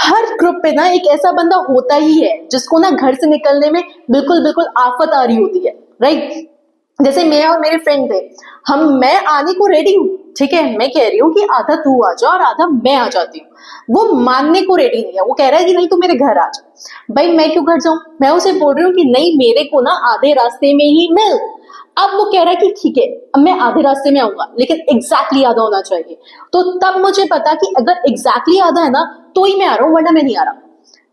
हर group पे ना एक ऐसा बंदा होता ही है जिसको ना घर से निकलने में बिल्कुल बिल्कुल आफत आ रही होती है, राइट। जैसे मैं और मेरे फ्रेंड थे, मैं आने को रेडी हूँ, ठीक है, मैं कह रही हूँ कि आधा तू आ जा और आधा मैं आ जाती हूँ। वो मानने को रेडी नहीं है, वो कह रहा है कि नहीं तू मेरे घर आ जा। भाई मैं क्यों घर जाऊं, मैं उसे बोल रही हूँ कि नहीं मेरे को ना आधे रास्ते में ही मिल। अब वो कह रहा है कि ठीक है अब मैं आधे रास्ते में आऊंगा लेकिन एग्जैक्टली आधा होना चाहिए। तो तब मुझे पता कि अगर एग्जैक्टली आधा है ना तो ही मैं आ रहा हूँ वरना मैं नहीं आ रहा,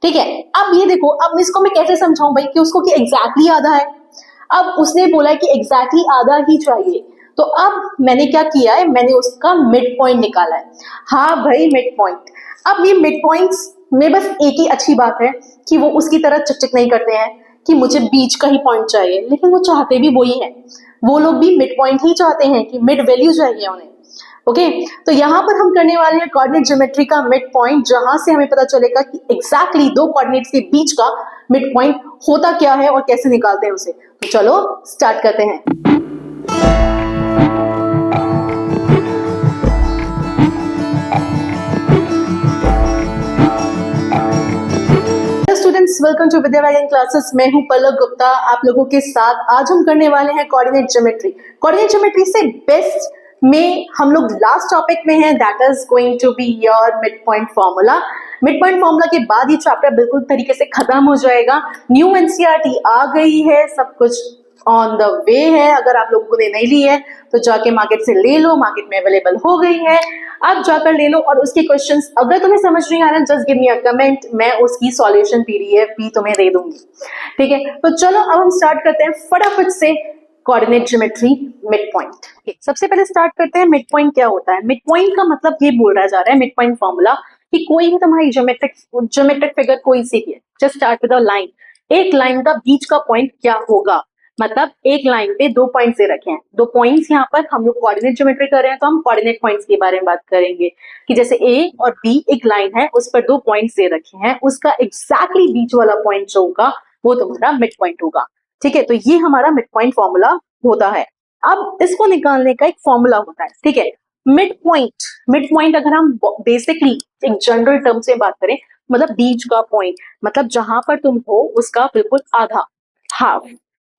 ठीक है। अब ये देखो, अब इसको मैं कैसे समझाऊं भाई कि उसको कि एग्जैक्टली आधा है। अब उसने बोला है कि एग्जैक्टली आधा ही चाहिए, तो अब मैंने क्या किया है, मैंने उसका मिड पॉइंट निकाला है। हाँ भाई मिड पॉइंट। अब ये मिड पॉइंट्स में बस एक ही अच्छी बात है कि वो उसकी तरह चकचक नहीं करते हैं कि मुझे बीच का ही पॉइंट चाहिए, लेकिन वो चाहते भी वही है। वो लोग भी मिड पॉइंट ही चाहते हैं कि मिड वैल्यू चाहिए उन्हें। ओके, तो यहाँ पर हम करने वाले हैं कोऑर्डिनेट ज्योमेट्री का मिड पॉइंट, जहां से हमें पता चलेगा कि एग्जैक्टली दो कोऑर्डिनेट्स के बीच का मिड पॉइंट होता क्या है और कैसे निकालते हैं उसे। तो चलो स्टार्ट करते हैं। Students, welcome to Vidya wagon classes. मैं हूं पलक गुप्ता आप लोगों के साथ। आज हम करने वाले हैं कोऑर्डिनेट ज्योमेट्री। कोऑर्डिनेट ज्योमेट्री से बेस्ट में हम लोग लास्ट टॉपिक में हैं, that is going to be your mid point formula. Mid point formula के बाद ये चैप्टर बिल्कुल तरीके से खत्म हो जाएगा। न्यू एनसीईआरटी आ गई है, सब कुछ ऑन द वे है। अगर आप लोगों ने नहीं ली है तो जाके मार्केट से ले लो, मार्केट में अवेलेबल हो गई है, आप जाकर ले लो। और उसके क्वेश्चंस अगर तुम्हें समझ नहीं आ रहा, just give me a comment, मैं उसकी सॉल्यूशन पीडीएफ भी तुम्हें दे दूंगी, ठीक है। तो चलो अब हम स्टार्ट करते हैं फटाफट से कोऑर्डिनेट ज्योमेट्री मिड पॉइंट। सबसे पहले स्टार्ट करते हैं मिड पॉइंट क्या होता है। मिड पॉइंट का मतलब ये बोला जा रहा है मिड पॉइंट फॉर्मूला कि कोई भी तुम्हारी ज्योमेट्रिक फिगर कोई सी भी है, just start with a line. एक लाइन का बीच का पॉइंट क्या होगा, मतलब एक लाइन पे दो पॉइंट्स दे रखे हैं, दो पॉइंट्स यहाँ पर हम लोग कोऑर्डिनेट ज्योमेट्री कर रहे हैं तो हम कोऑर्डिनेट पॉइंट्स के बारे में बात करेंगे कि जैसे ए और बी एक लाइन है, उस पर दो पॉइंट्स दे रखे हैं, उसका एग्जैक्टली बीच वाला पॉइंट जो होगा वो तुम्हारा मिड पॉइंट होगा, ठीक है। तो ये हमारा मिड पॉइंट फॉर्मूला होता है। अब इसको निकालने का एक फॉर्मूला होता है, ठीक है। मिड पॉइंट अगर हम बेसिकली एक जनरल टर्म से बात करें, मतलब बीच का पॉइंट, मतलब जहां पर तुम हो उसका बिल्कुल आधा, हाफ।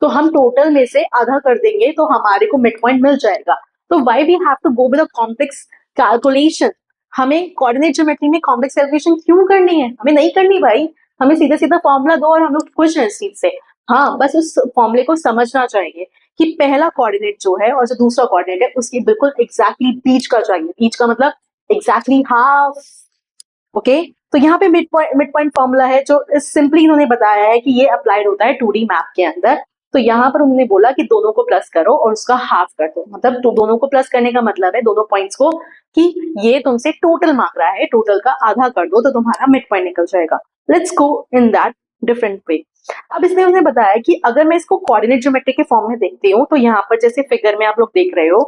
तो हम टोटल में से आधा कर देंगे तो हमारे को मिड पॉइंट मिल जाएगा। तो why we have to go with a complex calculation. हमें कोऑर्डिनेट ज्योमेट्री में कॉम्प्लेक्स कैलकुलेशन क्यों करनी है, हमें नहीं करनी भाई। हमें सीधा सीधा फॉर्मूला दो और हम लोग खुश हैं इस चीज से। हाँ, बस उस फॉर्मूले को समझना चाहिए कि पहला कोऑर्डिनेट जो है और जो दूसरा कोऑर्डिनेट है उसकी बिल्कुल एग्जैक्टली बीच का चाहिए। बीच का मतलब एग्जैक्टली हाफ, ओके। तो यहाँ पे मिड पॉइंट फॉर्मूला है जो सिंपली इन्होंने बताया है कि ये अप्लाइड होता है 2D मैप के अंदर। तो यहाँ पर उन्होंने बोला कि दोनों को प्लस करो और उसका हाफ कर दो, मतलब तो दोनों को प्लस करने का मतलब है दोनों पॉइंट्स को कि ये तुमसे टोटल मांग रहा है, टोटल का आधा कर दो तो तुम्हारा मिड पॉइंट निकल जाएगा। Let's go in that different way. अब इसमें उन्होंने बताया कि अगर मैं इसको कोऑर्डिनेट ज्योमेट्री के फॉर्म में देखती हूँ तो यहाँ पर जैसे फिगर में आप लोग देख रहे हो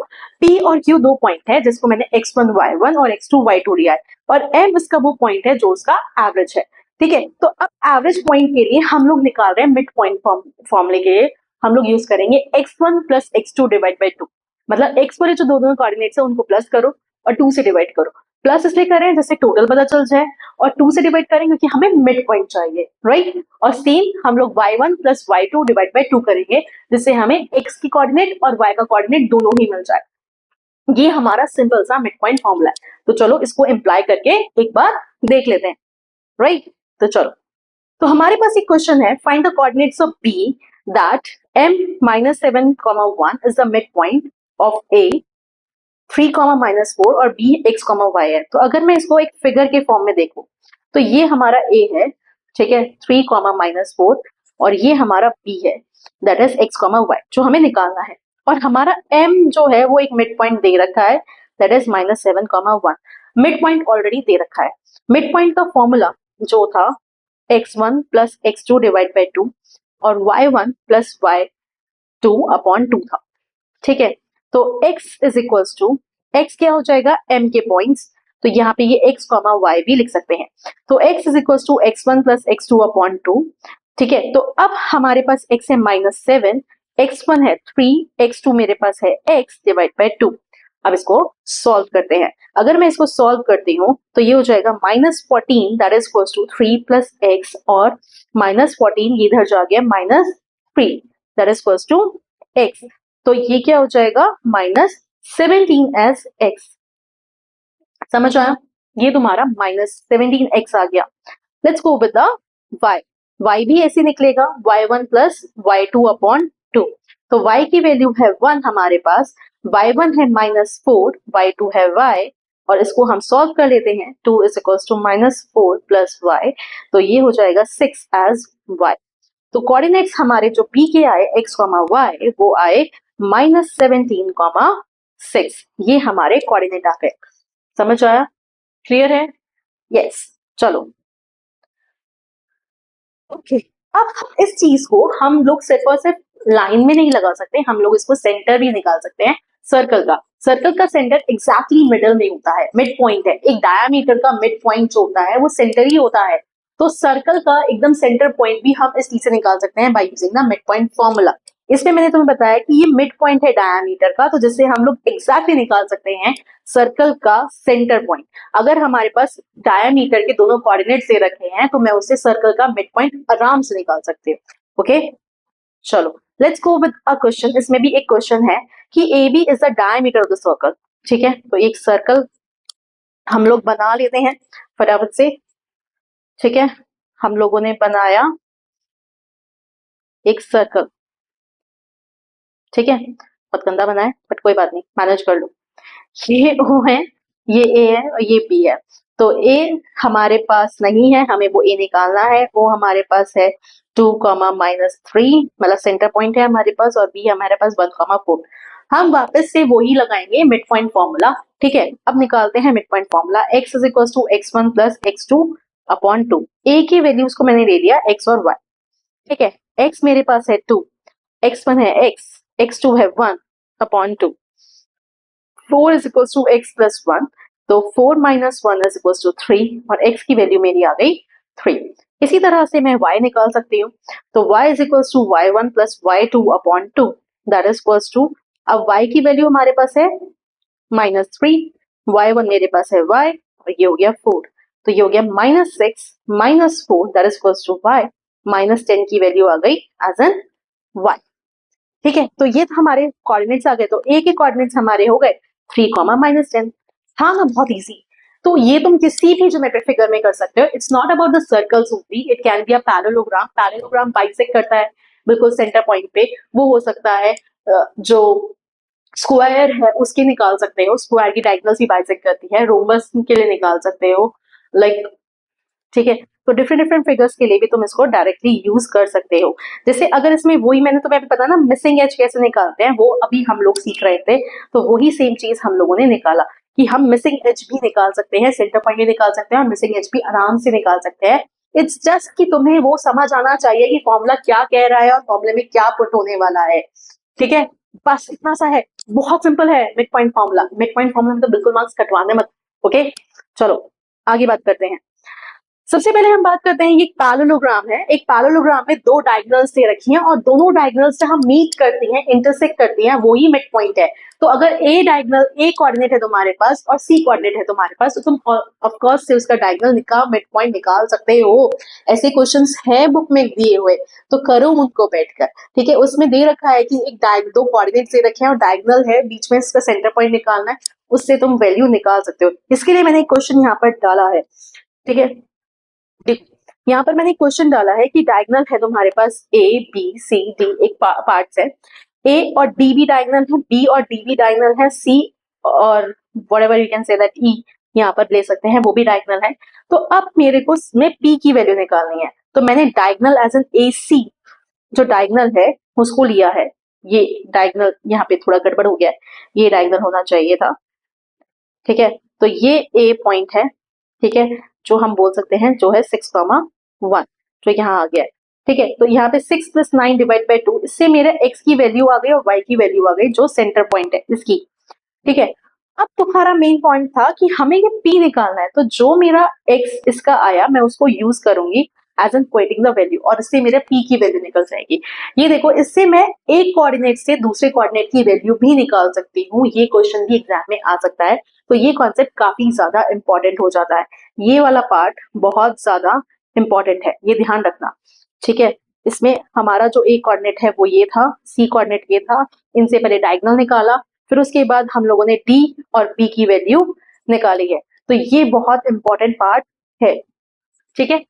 P और Q दो पॉइंट है जिसको मैंने x1 y1 और x2 y2 लिया है, और M इसका वो पॉइंट है जो उसका एवरेज है, ठीक है। तो अब एवरेज पॉइंट के लिए हम लोग निकाल रहे हैं मिड पॉइंट फॉर्मूले के लिए हम लोग यूज करेंगे x1 plus x2 divide by 2। मतलब x वाले जो दोनों कोऑर्डिनेट्स है उनको प्लस करो और 2 से डिवाइड करो। प्लस इसलिए कर रहे हैं जैसे टोटल पता चल जाए, और 2 से डिवाइड करेंगे क्योंकि हमें मिड पॉइंट चाहिए, राइट। और सेम हम लोग y1 plus y2 divide by 2 करेंगे जिससे हमें x की कोऑर्डिनेट और y का कोऑर्डिनेट दोनों ही मिल जाए। ये हमारा सिंपल सा मिड पॉइंट फॉर्मूला है। तो चलो इसको इम्प्लाई करके एक बार देख लेते हैं, राइट। तो चलो, तो हमारे पास एक क्वेश्चन है, find the coordinates of B that m -7, 1 is the mid point of A 3, -4 और B x, y है। तो अगर मैं इसको एक फिगर के फॉर्म में देखूं तो ये हमारा A है, ठीक है, 3, -4, और ये हमारा B है दैट इज x, y जो हमें निकालना है। और हमारा M जो है वो एक मिड पॉइंट दे रखा है that is -7, 1। Mid point already दे रखा है। मिड पॉइंट का फॉर्मूला जो था x1 plus x2 divide by 2 और y1 प्लस y2 अपॉन 2 था, ठीक है। तो x is equals to, x क्या हो जाएगा m के पॉइंट्स, तो यहाँ पे ये x, y भी लिख सकते हैं। तो x is equals to x1 plus x2 upon 2, ठीक है। तो अब हमारे पास x है -7, x1 है 3, x2 मेरे पास है x डिवाइड बाई 2। अब इसको सॉल्व करते हैं। अगर मैं इसको सॉल्व करती हूँ तो ये हो जाएगा -14 that is equals to 3 plus x, और -14 ये इधर जा गया -3 that is equals to x. तो ये क्या हो जाएगा -17 एज एक्स। समझ आया? ये तुम्हारा -17x आ गया। Let's go with the y। y भी ऐसे निकलेगा y1 प्लस y2 अपॉन 2। तो y की वैल्यू है 1 हमारे पास, y1 है -4, y2 है y, और इसको हम सॉल्व कर लेते हैं। 2 is equals to -4 plus y, तो ये हो जाएगा 6 एज y। तो कोऑर्डिनेट्स हमारे जो p के आए x, y वो आए -17, 6। ये हमारे कोऑर्डिनेट आ गए। समझ आया? क्लियर है? यस। चलो ओके। अब इस चीज को हम लोग सिर्फ और सिर्फ लाइन में नहीं लगा सकते, हम लोग इसको सेंटर भी निकाल सकते हैं सर्कल का। सर्कल का सेंटर एग्जैक्टली मिडल में होता है, मिड पॉइंट है। एक डायामीटर का मिड पॉइंट जो होता है वो सेंटर ही होता है। तो सर्कल का एकदम सेंटर पॉइंट भी हम इस चीज से निकाल सकते हैं by using the mid point formula. इसमें मैंने तुम्हें बताया कि ये मिड पॉइंट है डायामीटर का, तो जिससे हम लोग एग्जैक्टली निकाल सकते हैं सर्कल का सेंटर पॉइंट। अगर हमारे पास डायामीटर के दोनों कोऑर्डिनेट्स दे रखे हैं तो मैं उससे सर्कल का मिड पॉइंट आराम से निकाल सकती हूँ। ओके चलो let's go with a question. इसमें भी एक क्वेश्चन है कि A B is the diameter of the circle. ठीक है, तो एक सर्कल हम लोग बना लेते हैं फटाफट से। ठीक है, हम लोगों ने बनाया एक सर्कल। ठीक है, बहुत गंदा बना है बट कोई बात नहीं, मैनेज कर लो। ये ओ है, ये ए है और ये बी है। तो ए हमारे पास नहीं है, हमें वो ए निकालना है। वो हमारे पास है 2, -3 मतलब सेंटर पॉइंट है हमारे पास, और बी हमारे पास 1, 4। हम वापस से वही लगाएंगे मिड पॉइंट फॉर्मूला। ठीक है, अब निकालते हैं mid point formula. x is equal to x1 plus x2 upon 2। A की वैल्यूज को मैंने ले लिया x और y। ठीक है, x मेरे पास है 2, x1 है x, x2 है 1 upon 2। 4 is equal to x plus 1, तो 4 माइनस 1 इज इक्वल टू 3, और x की वैल्यू मेरी आ गई 3। इसी तरह से मैं y निकाल सकती हूँ। तो y is equal to y1 plus y2 upon 2 that is equal to, अब y की वैल्यू हमारे पास है -3, y1 मेरे पास है y, और ये हो गया 4। तो ये हो गया -6 -4 that is equal to y, -10 की वैल्यू आ गई एज एन y। ठीक है, तो ये हमारे कोऑर्डिनेट्स आ गए। तो ए के कोऑर्डिनेट्स हमारे हो गए 3, -10। हाँ ना, बहुत इजी। तो ये तुम किसी भी ज्योमेट्रिक फिगर में कर सकते हो। It's not about the circles only, it can be a parallelogram. Parallelogram bisect करता है बिल्कुल सेंटर पॉइंट पे, वो हो सकता है जो स्क्वायर है उसके निकाल सकते हो, स्क्वायर की डायगोनल्स भी बाइसेक्ट करती है। रोम्बस के लिए निकाल सकते हो, लाइक ठीक है। तो डिफरेंट डिफरेंट फिगर्स के लिए भी तुम इसको डायरेक्टली यूज कर सकते हो। जैसे अगर इसमें वही मैंने तुम्हें अभी पता ना मिसिंग एज कैसे निकालते हैं, वो अभी हम लोग सीख रहे थे। तो वही सेम चीज हम लोगों ने निकाला कि हम मिसिंग एज भी निकाल सकते हैं, सेंटर पॉइंट भी निकाल सकते हैं, और मिसिंग एज भी आराम से निकाल सकते हैं। इट्स जस्ट कि तुम्हें वो समझ आना चाहिए कि फॉर्मूला क्या कह रहा है और फॉर्मूले में क्या पुट होने वाला है। ठीक है, बस इतना सा है, बहुत सिंपल है mid point formula. Mid point formula में तो बिल्कुल मार्क्स कटवाने मत। ओके चलो आगे बात करते हैं। सबसे पहले हम बात करते हैं, ये पैरेललोग्राम है। एक पैरेललोग्राम में दो डायगोनल्स दे रखी हैं, और दोनों डायगोनल्स जहां मीट करती हैं, इंटरसेक्ट करती हैं, वो ही मिड पॉइंट है। तो अगर ए डायगोनल, ए कोऑर्डिनेट है तुम्हारे पास और सी कोऑर्डिनेट है तुम्हारे पास, तो तुम ऑफ कोर्स से उसका डायगोनल निकाल मिड पॉइंट निकाल सकते हो। ऐसे क्वेश्चंस है बुक में दिए हुए, तो करो उनको बैठकर। ठीक है, उसमें दे रखा है कि एक दो कोऑर्डिनेट दे रखे हैं और डायगोनल है, बीच में इसका सेंटर पॉइंट निकालना है, उससे तुम वैल्यू निकाल सकते हो। इसके लिए मैंने एक क्वेश्चन यहाँ पर डाला है। ठीक है, यहाँ पर मैंने क्वेश्चन डाला है कि डायगोनल है तुम्हारे पास ए बी सी डी, एक पार्ट्स है। ए और डी भी डायगोनल है, बी और डी भी डायगोनल है, सी और whatever you can say that E यहाँ पर ले सकते हैं, वो भी डायगोनल है। तो अब मेरे को इसमें पी की वैल्यू निकालनी है। तो मैंने डायगोनल एज एन ए सी जो डायगोनल है उसको लिया है। ये डायगोनल यहाँ पे थोड़ा गड़बड़ हो गया है, ये डायगोनल होना चाहिए था। ठीक है, तो ये ए पॉइंट है। ठीक है, जो हम बोल सकते हैं जो है 6,1, जो यहाँ आ गया है। ठीक है, तो यहाँ पे 6 + 9 डिवाइड बाई 2, इससे मेरे x की वैल्यू आ गई और y की वैल्यू आ गई, जो सेंटर पॉइंट है इसकी। ठीक है, अब तुम्हारा मेन पॉइंट था कि हमें ये p निकालना है। तो जो मेरा x इसका आया मैं उसको यूज करूंगी एज एन क्वेटिंग द वैल्यू, और इससे मेरे पी की वैल्यू निकल जाएगी। ये देखो, इससे मैं एक कोऑर्डिनेट से दूसरे कोऑर्डिनेट की वैल्यू भी निकाल सकती हूँ। ये क्वेश्चन भी एग्जाम में आ सकता है, तो ये कॉन्सेप्ट काफी ज्यादा इंपॉर्टेंट हो जाता है। ये वाला पार्ट बहुत ज्यादा इंपॉर्टेंट है, ये ध्यान रखना, ठीक है। इसमें हमारा जो ए कोऑर्डिनेट है वो ये था, सी कोऑर्डिनेट ये था, इनसे पहले डायगोनल निकाला, फिर उसके बाद हम लोगों ने डी और बी की वैल्यू निकाली है। तो ये बहुत इंपॉर्टेंट पार्ट है, ठीक है।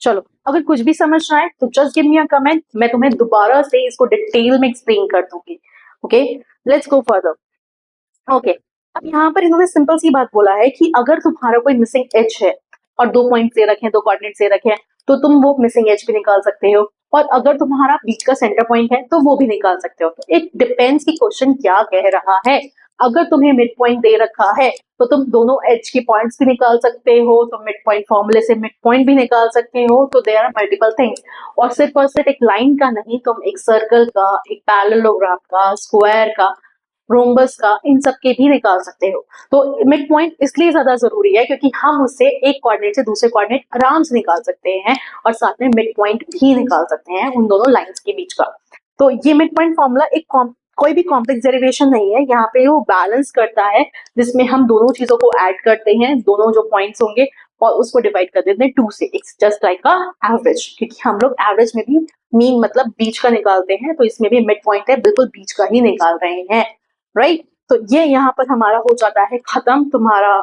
चलो, अगर कुछ भी समझ ना आए तो just give me a comment, मैं तुम्हें दोबारा से इसको डिटेल में एक्सप्लेन कर दूंगी। Okay, let's go further. Okay, अब यहाँ पर इन्होंने सिंपल सी बात बोला है कि अगर तुम्हारा कोई मिसिंग एज है और 2 पॉइंट दे रखे हैं, 2 कोऑर्डिनेट्स दे रखे हैं, तो तुम वो मिसिंग एज भी निकाल सकते हो, और अगर तुम्हारा बीच का सेंटर पॉइंट है तो वो भी निकाल सकते हो। तो इट डिपेंड्स कि क्वेश्चन क्या कह रहा है। अगर तुम्हें मिड पॉइंट दे रखा है तो तुम दोनों एज के पॉइंट्स भी निकाल सकते हो, तो मिड पॉइंट फॉर्मूले से मिड पॉइंट भी निकाल सकते हो। तो देयर आर मल्टीपल थिंग्स, और सिर्फ एक लाइन का नहीं, तुम एक सर्कल का, एक पैरेललोग्राम का, स्क्वायर का, रोम्बस का, इन सब के भी निकाल सकते हो। तो मिड पॉइंट इसलिए ज्यादा जरूरी है क्योंकि हम उससे एक कोऑर्डिनेट से दूसरे कोऑर्डिनेट आराम से निकाल सकते हैं, और साथ में मिड पॉइंट भी निकाल सकते हैं उन दोनों लाइंस के बीच का। तो ये मिड पॉइंट फॉर्मूला एक कोई भी कॉम्प्लेक्स डेरिवेशन नहीं है, यहाँ पे वो बैलेंस करता है, जिसमें हम दोनों चीजों को ऐड करते हैं, दोनों जो पॉइंट्स होंगे, और उसको डिवाइड कर देते हैं 2 से। It's just like a average, क्योंकि हम लोग एवरेज में भी मीन मतलब बीच का निकालते हैं, तो इसमें भी मिड पॉइंट है, बिल्कुल बीच का ही निकाल रहे हैं, राइट। तो ये यहाँ पर हमारा हो जाता है खत्म, तुम्हारा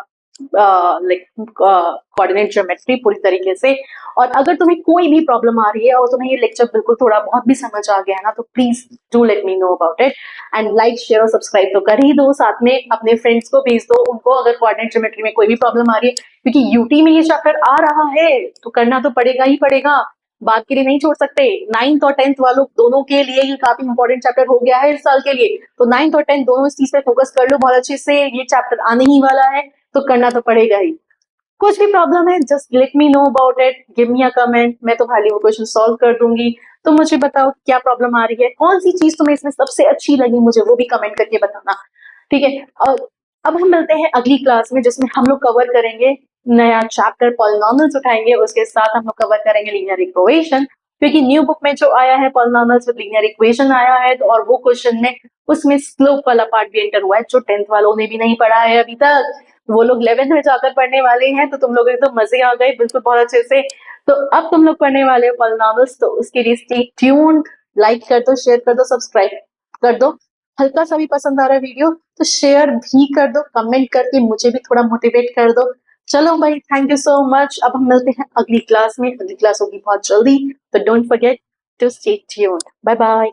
लाइक कोऑर्डिनेट ज्योमेट्री पूरी तरीके से। और अगर तुम्हें कोई भी प्रॉब्लम आ रही है और तुम्हें ये लेक्चर बिल्कुल थोड़ा बहुत भी समझ आ गया है ना, तो please do let me know about it, and like share और सब्सक्राइब तो कर ही दो, साथ में अपने फ्रेंड्स को भेज दो, उनको अगर कोऑर्डिनेट ज्योमेट्री में कोई भी प्रॉब्लम आ रही है, क्योंकि यूटी में ये चैप्टर आ रहा है तो करना तो पड़ेगा ही पड़ेगा, बात के लिए नहीं छोड़ सकते। 9th और 10th वालों दोनों के लिए ये काफी इंपॉर्टेंट चैप्टर हो गया है इस साल के लिए, तो 9th और 10th दोनों इस चीज पे फोकस कर लो बहुत अच्छे से, ये चैप्टर आने ही वाला है तो करना तो पड़ेगा ही। कुछ भी प्रॉब्लम है just let me know about it, give me a comment, मैं तुम्हारे वो क्वेश्चन सॉल्व कर दूंगी। तो मुझे बताओ क्या प्रॉब्लम आ रही है, कौन सी चीज तुम्हें इसमें सबसे अच्छी लगी, मुझे वो भी कमेंट करके बताना, ठीक है। और अब हम मिलते हैं अगली क्लास में, जिसमें हम लोग कवर करेंगे नया चैप्टर पॉलिनॉमियल्स उठाएंगे, उसके साथ हम लोग कवर करेंगे लीनियर इक्वेशन, क्योंकि न्यू बुक में जो आया है पॉलिनॉमियल्स विद लीनियर इक्वेशन आया है, तो और वो क्वेश्चन में उसमें स्लोप वाला पार्ट भी एंटर हुआ है, जो 10th वालों ने भी नहीं पढ़ा है अभी तक, वो लोग 11th में जाकर पढ़ने वाले हैं, तो तुम लोग तो मजे आ गए बिल्कुल बहुत अच्छे से। तो अब तुम लोग पढ़ने वाले हो पॉलिनॉमियल्स, तो उसके लिए स्टे ट्यून्ड, लाइक कर दो, शेयर कर दो, सब्सक्राइब कर दो। हल्का सा भी पसंद आ रहा है वीडियो तो शेयर भी कर दो, कमेंट करके मुझे भी थोड़ा मोटिवेट कर दो। चलो भाई, थैंक यू सो मच। अब हम मिलते हैं अगली क्लास में, अगली क्लास होगी बहुत जल्दी, तो don't forget to stay tuned. Bye bye.